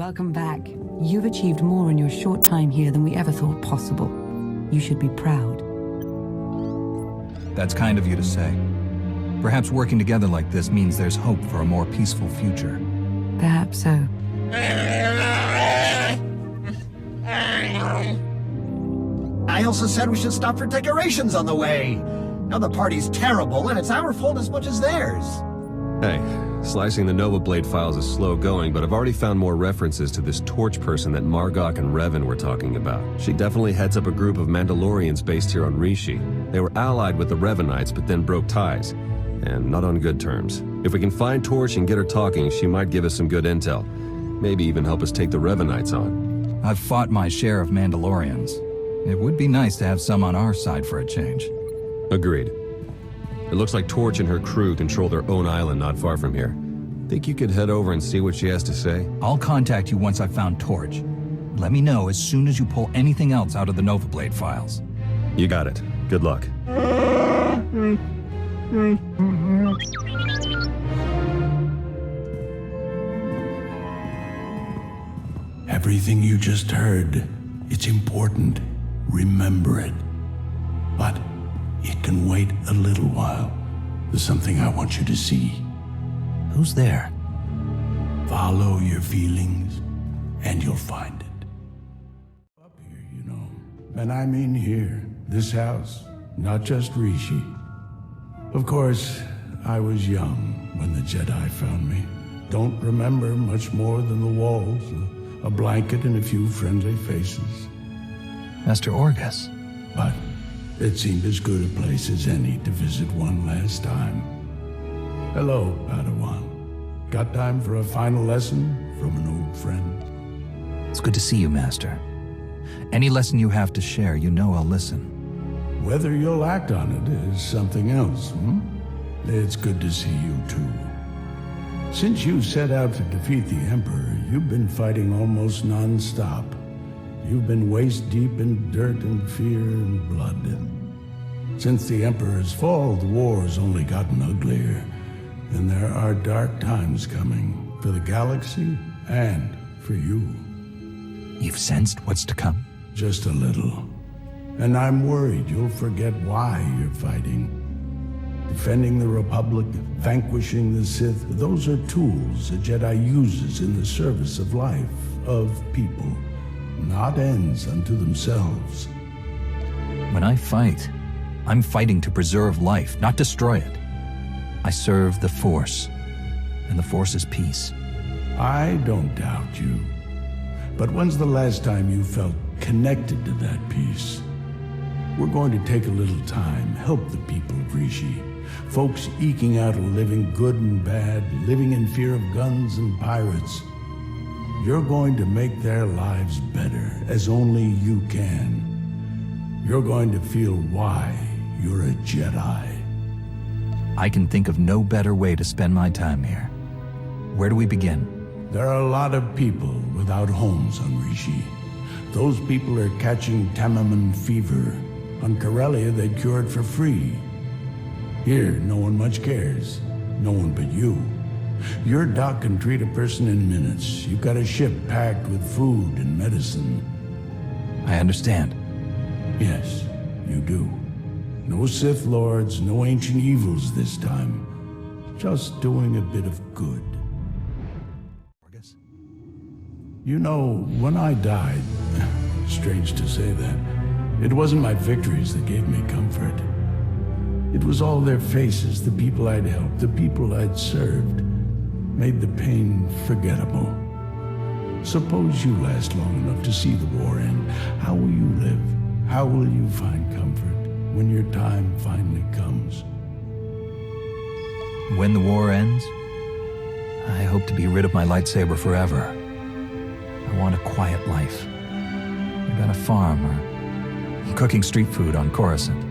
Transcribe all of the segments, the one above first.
Welcome back. You've achieved more in your short time here than we ever thought possible. You should be proud. That's kind of you to say. Perhaps working together like this means there's hope for a more peaceful future. Perhaps so. I also said we should stop for decorations on the way. Now the party's terrible, and it's our fault as much as theirs. Hey, slicing the Nova Blade files is slow going, but I've already found more references to this Torch person that Margok and Revan were talking about. She definitely heads up a group of Mandalorians based here on Rishi. They were allied with the Revanites, but then broke ties. And not on good terms. If we can find Torch and get her talking, she might give us some good intel. Maybe even help us take the Revanites on. I've fought my share of Mandalorians. It would be nice to have some on our side for a change. Agreed. It looks like Torch and her crew control their own island not far from here. Think you could head over and see what she has to say? I'll contact you once I've found Torch. Let me know as soon as you pull anything else out of the Nova Blade files. You got it. Good luck. Everything you just heard, it's important. Remember it. But it can wait a little while. There's something I want you to see. Who's there? Follow your feelings, and you'll find it. Up here, you know. And I mean here, this house, not just Rishi. Of course, I was young when the Jedi found me. Don't remember much more than the walls, a blanket and a few friendly faces. Master Orgus. But it seemed as good a place as any to visit one last time. Hello, Padawan. Got time for a final lesson from an old friend? It's good to see you, Master. Any lesson you have to share, you know I'll listen. Whether you'll act on it is something else, It's good to see you, too. Since you set out to defeat the Emperor, you've been fighting almost non-stop. You've been waist-deep in dirt and fear and blood. Since the Emperor's fall, the war's only gotten uglier. And there are dark times coming for the galaxy and for you. You've sensed what's to come? Just a little. And I'm worried you'll forget why you're fighting. Defending the Republic, vanquishing the Sith, those are tools a Jedi uses in the service of life, of people, not ends unto themselves. When I fight, I'm fighting to preserve life, not destroy it. I serve the Force, and the Force is peace. I don't doubt you. But when's the last time you felt connected to that peace? We're going to take a little time, help the people of Rishi. Folks eking out a living, good and bad, living in fear of guns and pirates. You're going to make their lives better, as only you can. You're going to feel why you're a Jedi. I can think of no better way to spend my time here. Where do we begin? There are a lot of people without homes on Rishi. Those people are catching Tamaman fever. On Corellia, they cure it for free. Here, no one much cares. No one but you. Your doc can treat a person in minutes. You've got a ship packed with food and medicine. I understand. Yes, you do. No Sith Lords, no ancient evils this time. Just doing a bit of good. You know, when I died, strange to say that, it wasn't my victories that gave me comfort. It was all their faces, the people I'd helped, the people I'd served, made the pain forgettable. Suppose you last long enough to see the war end. How will you live? How will you find comfort when your time finally comes? When the war ends, I hope to be rid of my lightsaber forever. I want a quiet life. I got a farm or cooking street food on Coruscant.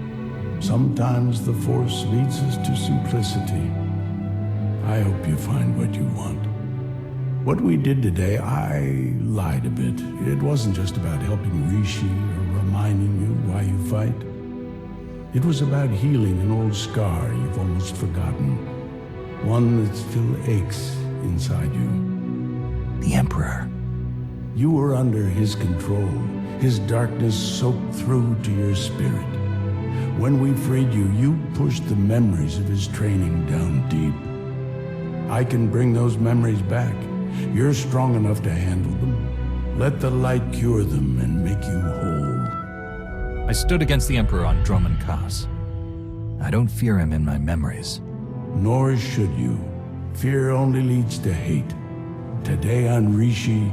Sometimes the Force leads us to simplicity. I hope you find what you want. What we did today, I lied a bit. It wasn't just about helping Rishi or reminding you why you fight. It was about healing an old scar you've almost forgotten. One that still aches inside you. The Emperor. You were under his control, his darkness soaked through to your spirit. When we freed you, you pushed the memories of his training down deep. I can bring those memories back. You're strong enough to handle them. Let the light cure them and make you whole. I stood against the Emperor on Dromund Kaas. I don't fear him in my memories. Nor should you. Fear only leads to hate. Today on Rishi,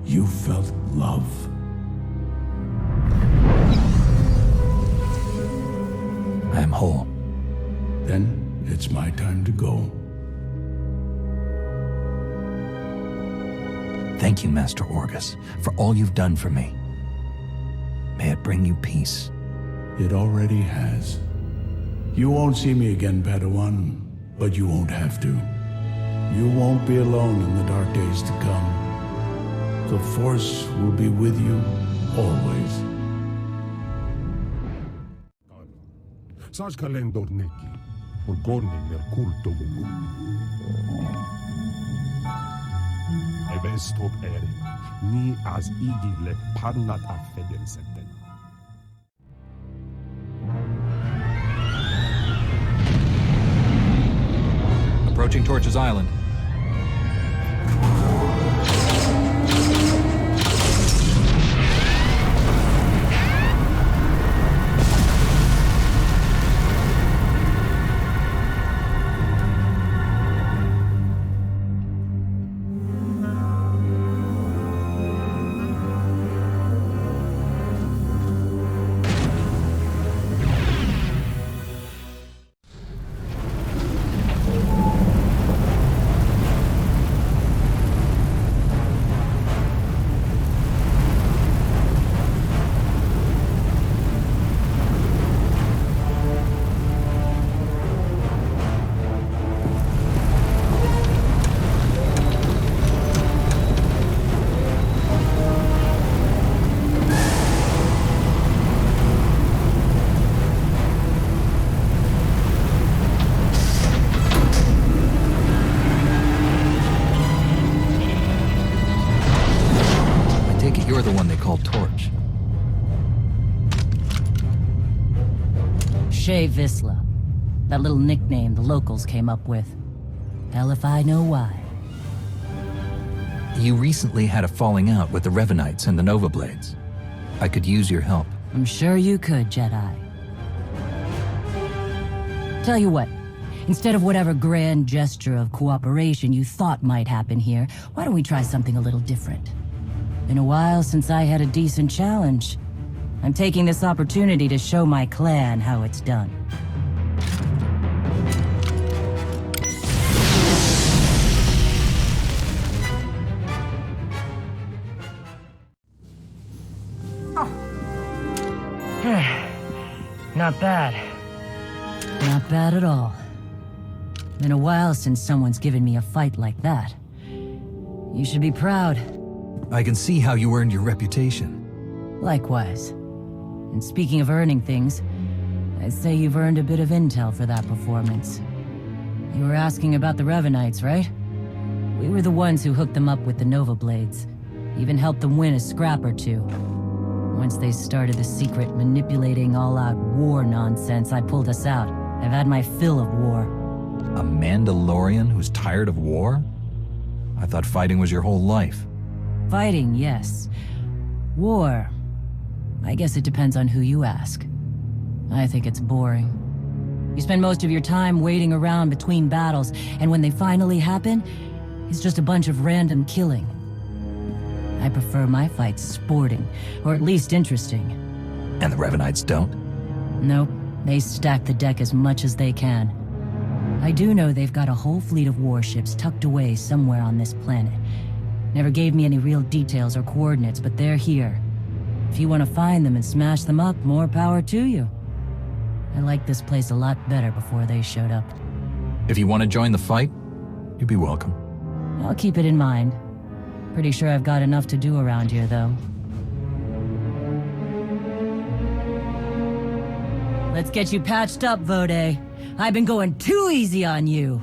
you felt love. I am whole. Then it's my time to go. Thank you, Master Orgus, for all you've done for me. May it bring you peace. It already has. You won't see me again, Padawan, but you won't have to. You won't be alone in the dark days to come. The Force will be with you always. Saas kalendor neki, on konning mer kulttuvuku. Evestop eri, ni as igille parnat affeden setten. Approaching Torch's Island. You're the one they call Torch. Shay Visla. That little nickname the locals came up with. Hell if I know why. You recently had a falling out with the Revenites and the Nova Blades. I could use your help. I'm sure you could, Jedi. Tell you what, instead of whatever grand gesture of cooperation you thought might happen here, why don't we try something a little different? Been a while since I had a decent challenge. I'm taking this opportunity to show my clan how it's done. Not bad. Not bad at all. Been a while since someone's given me a fight like that. You should be proud. I can see how you earned your reputation. Likewise. And speaking of earning things, I'd say you've earned a bit of intel for that performance. You were asking about the Revenites, right? We were the ones who hooked them up with the Nova Blades. Even helped them win a scrap or two. Once they started the secret manipulating all-out war nonsense, I pulled us out. I've had my fill of war. A Mandalorian who's tired of war? I thought fighting was your whole life. Fighting, yes. War. I guess it depends on who you ask. I think it's boring. You spend most of your time waiting around between battles, and when they finally happen, it's just a bunch of random killing. I prefer my fights sporting, or at least interesting. And the Revenites don't? Nope, they stack the deck as much as they can. I do know they've got a whole fleet of warships tucked away somewhere on this planet. Never gave me any real details or coordinates, but they're here. If you want to find them and smash them up, more power to you. I liked this place a lot better before they showed up. If you want to join the fight, you'd be welcome. I'll keep it in mind. Pretty sure I've got enough to do around here, though. Let's get you patched up, Vode. I've been going too easy on you.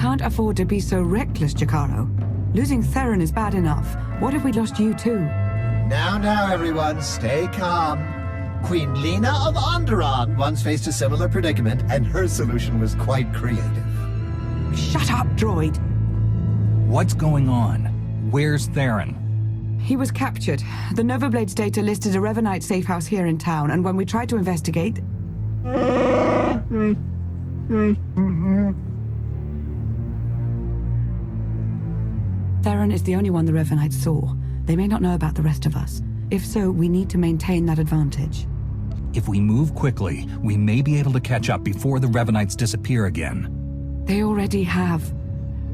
can't afford to be so reckless, Jakaro. Losing Theron is bad enough. What if we lost you too? Now, everyone, stay calm. Queen Lena of Onderon once faced a similar predicament, and her solution was quite creative. Shut up, droid. What's going on? Where's Theron? He was captured. The Nova Blades data listed a Revanite safe house here in town, and when we tried to investigate... Theron is the only one the Revanites saw. They may not know about the rest of us. If so, we need to maintain that advantage. If we move quickly, we may be able to catch up before the Revanites disappear again. They already have.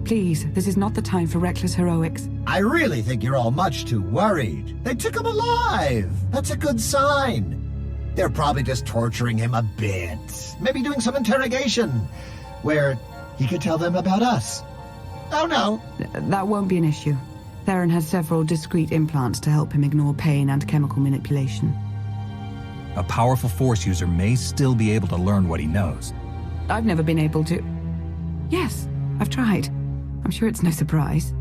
Please, this is not the time for reckless heroics. I really think you're all much too worried. They took him alive. That's a good sign. They're probably just torturing him a bit. Maybe doing some interrogation, where he could tell them about us. Oh no. That won't be an issue. Theron has several discrete implants to help him ignore pain and chemical manipulation. A powerful Force user may still be able to learn what he knows. I've never been able to... Yes, I've tried. I'm sure it's no surprise.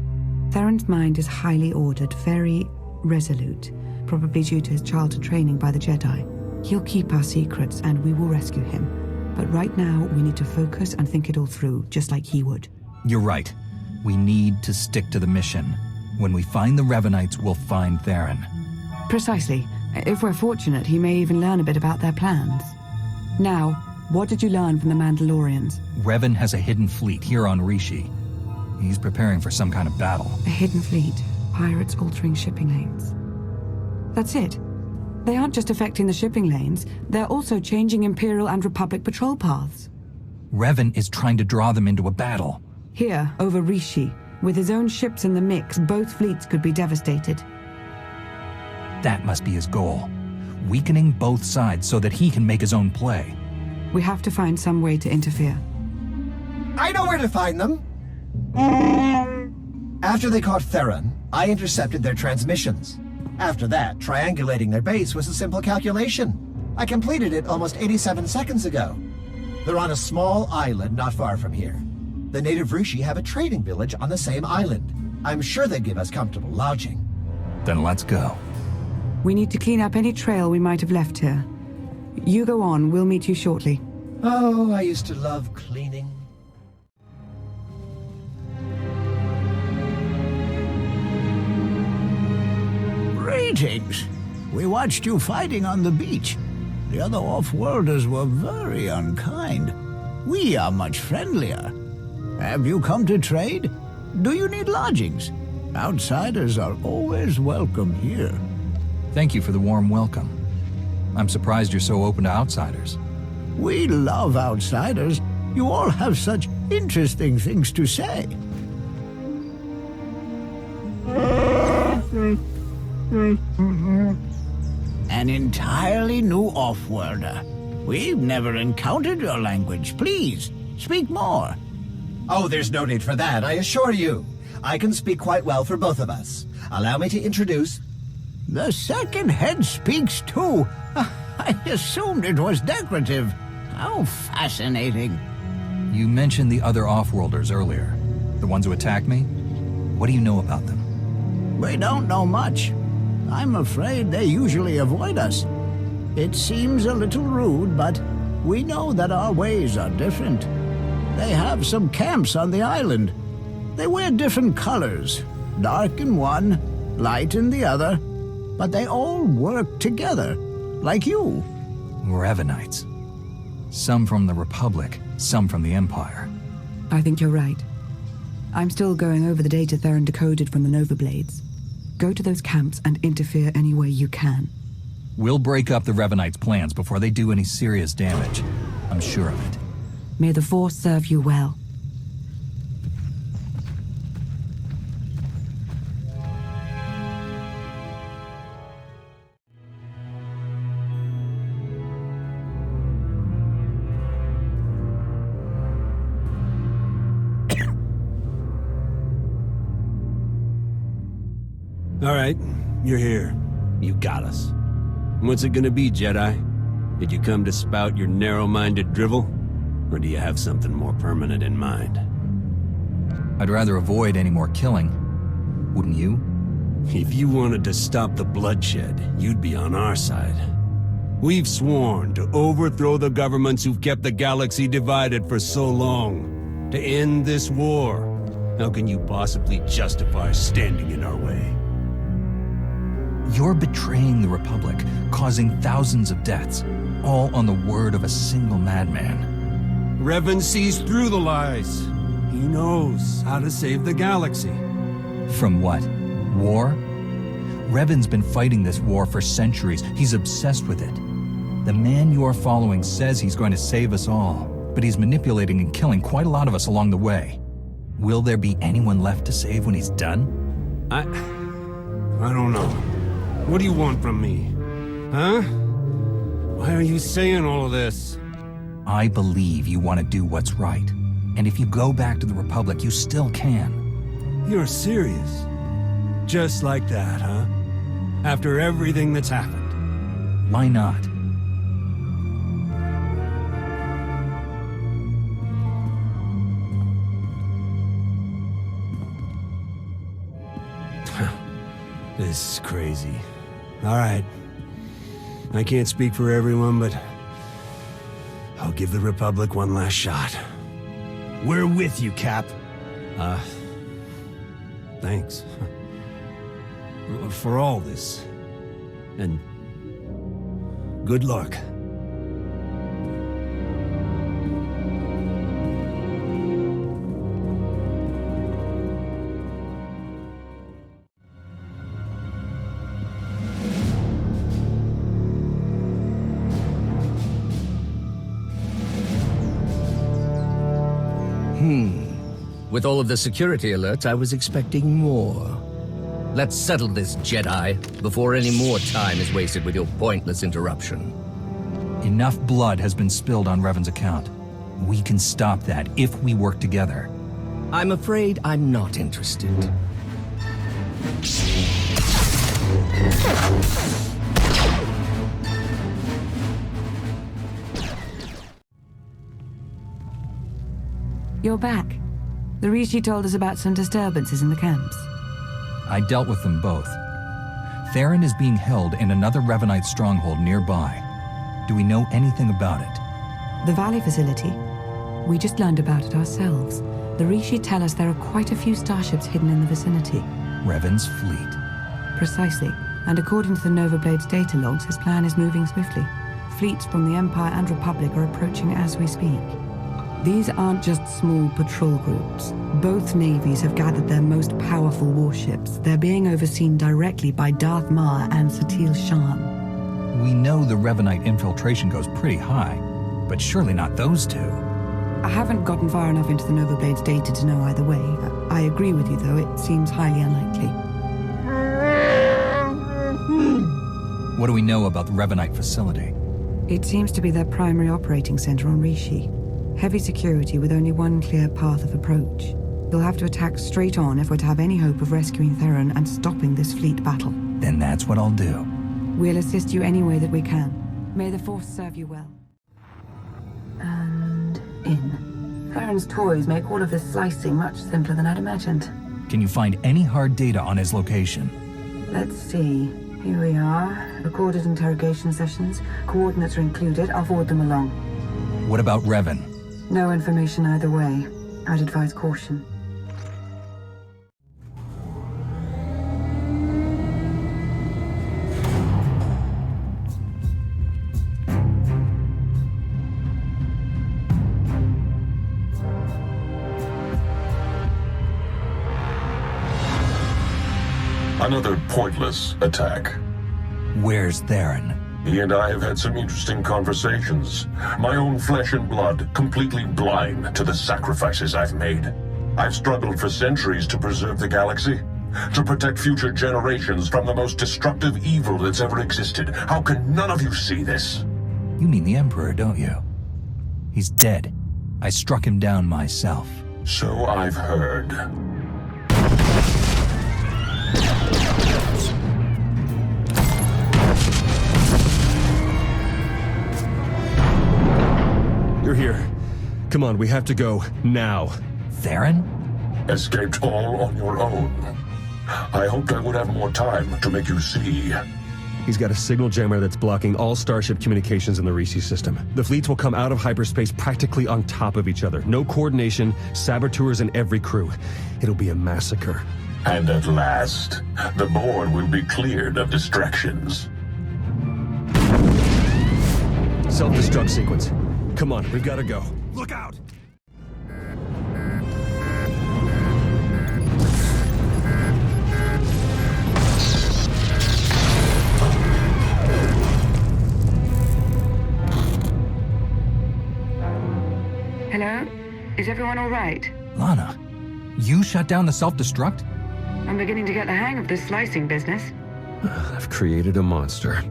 Theron's mind is highly ordered, very resolute, probably due to his childhood training by the Jedi. He'll keep our secrets and we will rescue him. But right now, we need to focus and think it all through, just like he would. You're right. We need to stick to the mission. When we find the Revanites, we'll find Theron. Precisely. If we're fortunate, he may even learn a bit about their plans. Now, what did you learn from the Mandalorians? Revan has a hidden fleet here on Rishi. He's preparing for some kind of battle. A hidden fleet. Pirates altering shipping lanes. That's it. They aren't just affecting the shipping lanes, they're also changing Imperial and Republic patrol paths. Revan is trying to draw them into a battle. Here, over Rishi, with his own ships in the mix, both fleets could be devastated. That must be his goal. Weakening both sides so that he can make his own play. We have to find some way to interfere. I know where to find them. After they caught Theron, I intercepted their transmissions. After that, triangulating their base was a simple calculation. I completed it almost 87 seconds ago. They're on a small island not far from here. The native Rishi have a trading village on the same island. I'm sure they'd give us comfortable lodging. Then let's go. We need to clean up any trail we might have left here. You go on, we'll meet you shortly. Oh, I used to love cleaning. Greetings. We watched you fighting on the beach. The other off-worlders were very unkind. We are much friendlier. Have you come to trade? Do you need lodgings? Outsiders are always welcome here. Thank you for the warm welcome. I'm surprised you're so open to outsiders. We love outsiders. You all have such interesting things to say. An entirely new off-worlder. We've never encountered your language. Please, speak more. Oh, there's no need for that, I assure you. I can speak quite well for both of us. Allow me to introduce... The second head speaks too. I assumed it was decorative. How fascinating. You mentioned the other off-worlders earlier. The ones who attacked me? What do you know about them? We don't know much. I'm afraid they usually avoid us. It seems a little rude, but we know that our ways are different. They have some camps on the island. They wear different colors, dark in one, light in the other, but they all work together, like you. Revanites. Some from the Republic, some from the Empire. I think you're right. I'm still going over the data Theron decoded from the Nova Blades. Go to those camps and interfere any way you can. We'll break up the Revanites' plans before they do any serious damage. I'm sure of it. May the Force serve you well. All right, you're here. You got us. What's it gonna be, Jedi? Did you come to spout your narrow-minded drivel? Or do you have something more permanent in mind? I'd rather avoid any more killing. Wouldn't you? If you wanted to stop the bloodshed, you'd be on our side. We've sworn to overthrow the governments who've kept the galaxy divided for so long. To end this war. How can you possibly justify standing in our way? You're betraying the Republic, causing thousands of deaths, all on the word of a single madman. Revan sees through the lies. He knows how to save the galaxy. From what? War? Revan's been fighting this war for centuries. He's obsessed with it. The man you're following says he's going to save us all, but he's manipulating and killing quite a lot of us along the way. Will there be anyone left to save when he's done? I don't know. What do you want from me? Huh? Why are you saying all of this? I believe you want to do what's right. And if you go back to the Republic, you still can. You're serious? Just like that, huh? After everything that's happened? Why not? This is crazy. All right. I can't speak for everyone, but I'll give the Republic one last shot. We're with you, Cap. Thanks. For all this. And good luck. With all of the security alerts, I was expecting more. Let's settle this, Jedi, before any more time is wasted with your pointless interruption. Enough blood has been spilled on Revan's account. We can stop that if we work together. I'm afraid I'm not interested. You're back. The Rishi told us about some disturbances in the camps. I dealt with them both. Theron is being held in another Revanite stronghold nearby. Do we know anything about it? The Valley facility? We just learned about it ourselves. The Rishi tell us there are quite a few starships hidden in the vicinity. Revan's fleet. Precisely. And according to the Nova Blade's data logs, his plan is moving swiftly. Fleets from the Empire and Republic are approaching as we speak. These aren't just small patrol groups. Both navies have gathered their most powerful warships. They're being overseen directly by Darth Maul and Satil Shan. We know the Revanite infiltration goes pretty high, but surely not those two. I haven't gotten far enough into the Nova Blade's data to know either way. I agree with you, though. It seems highly unlikely. What do we know about the Revanite facility? It seems to be their primary operating center on Rishi. Heavy security with only one clear path of approach. You'll have to attack straight on if we're to have any hope of rescuing Theron and stopping this fleet battle. Then that's what I'll do. We'll assist you any way that we can. May the Force serve you well. And in. Theron's toys make all of this slicing much simpler than I'd imagined. Can you find any hard data on his location? Let's see. Here we are. Recorded interrogation sessions. Coordinates are included. I'll forward them along. What about Revan? No information either way. I'd advise caution. Another pointless attack. Where's Theron? He and I have had some interesting conversations. My own flesh and blood, completely blind to the sacrifices I've made. I've struggled for centuries to preserve the galaxy, to protect future generations from the most destructive evil that's ever existed. How can none of you see this? You mean the Emperor, don't you? He's dead. I struck him down myself. So I've heard. You're here. Come on, we have to go. Now. Theron? Escaped all on your own. I hoped I would have more time to make you see. He's got a signal jammer that's blocking all Starship communications in the Rishi system. The fleets will come out of hyperspace practically on top of each other. No coordination, saboteurs in every crew. It'll be a massacre. And at last, the board will be cleared of distractions. Self-destruct sequence. Come on, we've got to go. Look out! Hello? Is everyone all right? Lana, you shut down the self-destruct? I'm beginning to get the hang of this slicing business. I've created a monster.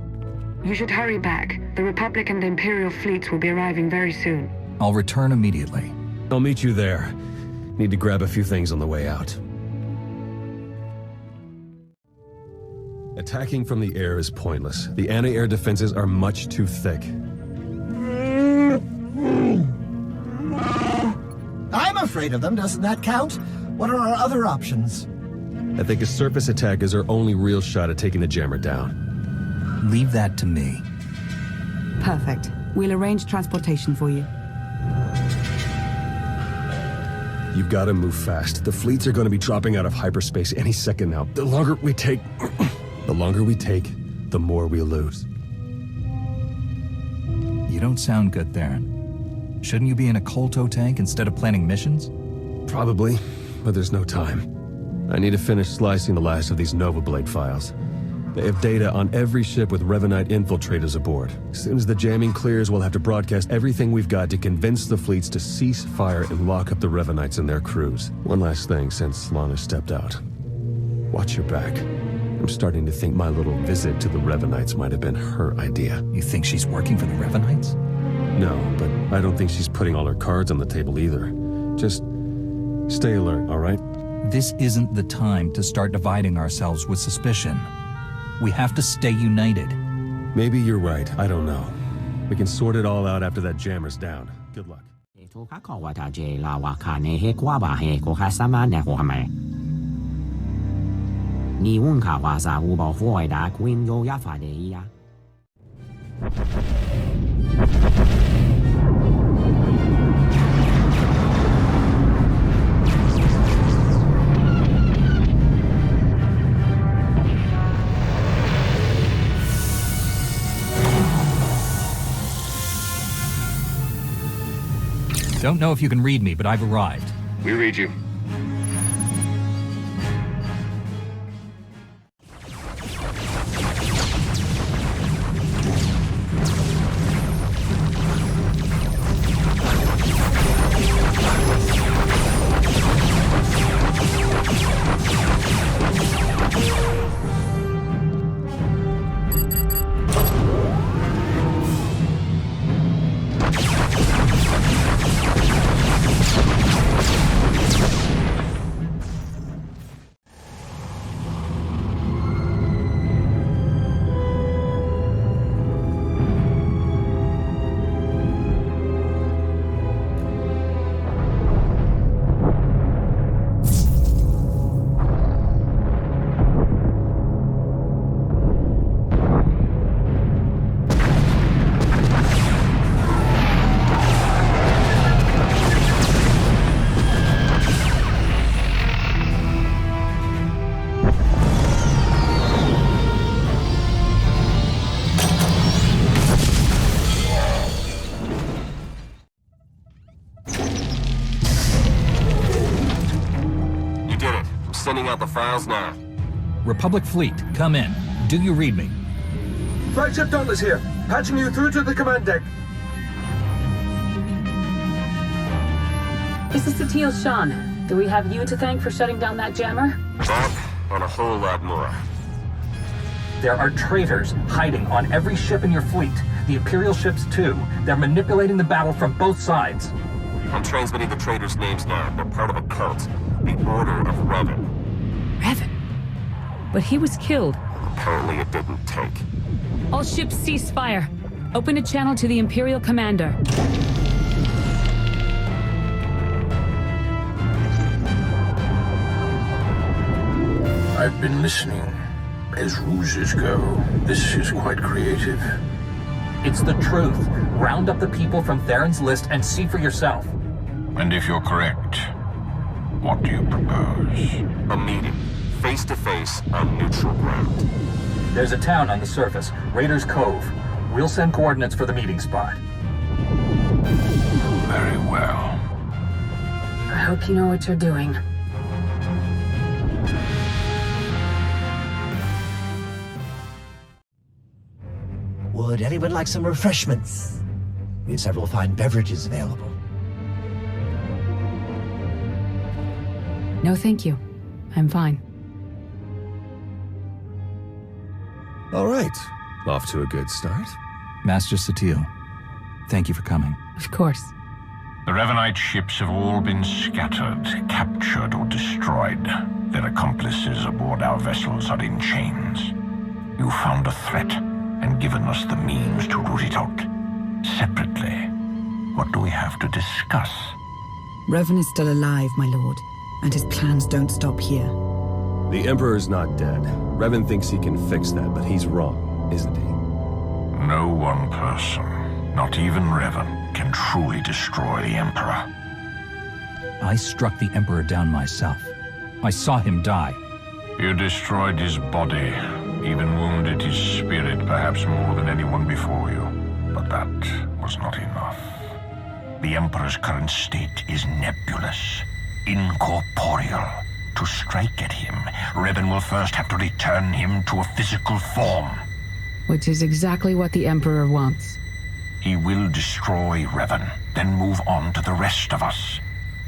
You should hurry back. The Republic and Imperial fleets will be arriving very soon. I'll return immediately. I'll meet you there. Need to grab a few things on the way out. Attacking from the air is pointless. The anti-air defenses are much too thick. I'm afraid of them, doesn't that count? What are our other options? I think a surface attack is our only real shot at taking the jammer down. Leave that to me. Perfect. We'll arrange transportation for you. You've got to move fast. The fleets are going to be dropping out of hyperspace any second now. The longer we take, the more we lose. You don't sound good, Theron. Shouldn't you be in a Kolto tank instead of planning missions? Probably, but there's no time. I need to finish slicing the last of these Nova Blade files. They have data on every ship with Revanite infiltrators aboard. As soon as the jamming clears, we'll have to broadcast everything we've got to convince the fleets to cease fire and lock up the Revanites and their crews. One last thing since Lana stepped out. Watch your back. I'm starting to think my little visit to the Revanites might have been her idea. You think she's working for the Revanites? No, but I don't think she's putting all her cards on the table either. Just stay alert, all right? This isn't the time to start dividing ourselves with suspicion. We have to stay united. Maybe you're right. I don't know. We can sort it all out after that jammer's down. Good luck. Don't know if you can read me, but I've arrived. We read you. Sending out the files now. Republic fleet, come in. Do you read me? Flagship Dauntless here, patching you through to the command deck. This is Satele Shan. Do we have you to thank for shutting down that jammer? That and a whole lot more. There are traitors hiding on every ship in your fleet. The Imperial ships too. They're manipulating the battle from both sides. I'm transmitting the traitors' names now. They're part of a cult. The Order of Revan. Revan? But he was killed. Apparently it didn't take. All ships cease fire. Open a channel to the Imperial commander. I've been listening. As ruses go, this is quite creative. It's the truth. Round up the people from Theron's list and see for yourself. And if you're correct, what do you propose? A meeting, face-to-face, on neutral ground. There's a town on the surface, Raiders Cove. We'll send coordinates for the meeting spot. Very well. I hope you know what you're doing. Would anyone like some refreshments? We have several fine beverages available. No, thank you. I'm fine. All right. Off to a good start. Master SWTOR, thank you for coming. Of course. The Revanite ships have all been scattered, captured, or destroyed. Their accomplices aboard our vessels are in chains. You found a threat and given us the means to root it out. Separately, what do we have to discuss? Revan is still alive, my lord, and his plans don't stop here. The Emperor's not dead. Revan thinks he can fix that, but he's wrong, isn't he? No one person, not even Revan, can truly destroy the Emperor. I struck the Emperor down myself. I saw him die. You destroyed his body, even wounded his spirit perhaps more than anyone before you. But that was not enough. The Emperor's current state is nebulous, incorporeal. To strike at him, Revan will first have to return him to a physical form. Which is exactly what the Emperor wants. He will destroy Revan, then move on to the rest of us.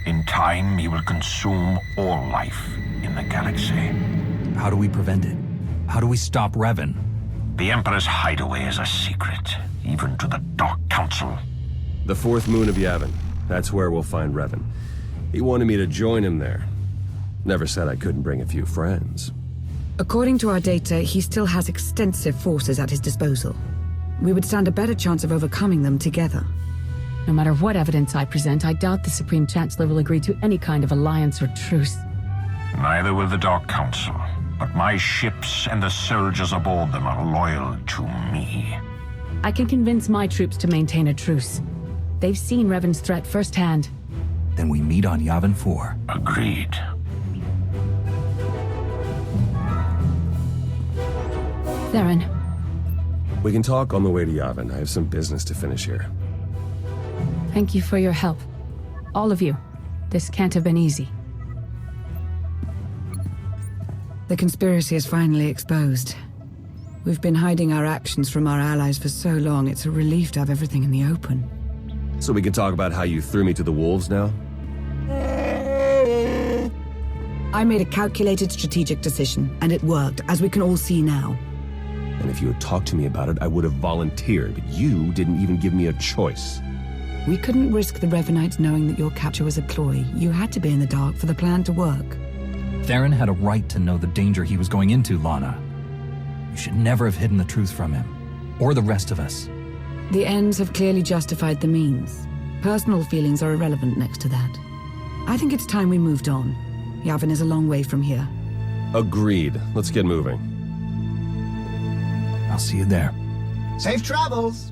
In time, he will consume all life in the galaxy. How do we prevent it? How do we stop Revan? The Emperor's hideaway is a secret, even to the Dark Council. The fourth moon of Yavin. That's where we'll find Revan. He wanted me to join him there. Never said I couldn't bring a few friends. According to our data, he still has extensive forces at his disposal. We would stand a better chance of overcoming them together. No matter what evidence I present, I doubt the Supreme Chancellor will agree to any kind of alliance or truce. Neither will the Dark Council, but my ships and the soldiers aboard them are loyal to me. I can convince my troops to maintain a truce. They've seen Revan's threat firsthand. Then we meet on Yavin 4. Agreed. Theron. We can talk on the way to Yavin. I have some business to finish here. Thank you for your help. All of you. This can't have been easy. The conspiracy is finally exposed. We've been hiding our actions from our allies for so long, it's a relief to have everything in the open. So we can talk about how you threw me to the wolves now? I made a calculated strategic decision, and it worked, as we can all see now. And if you had talked to me about it, I would have volunteered, but you didn't even give me a choice. We couldn't risk the Revanites knowing that your capture was a ploy. You had to be in the dark for the plan to work. Theron had a right to know the danger he was going into, Lana. You should never have hidden the truth from him, or the rest of us. The ends have clearly justified the means. Personal feelings are irrelevant next to that. I think it's time we moved on. Yavin is a long way from here. Agreed. Let's get moving. I'll see you there. Safe travels!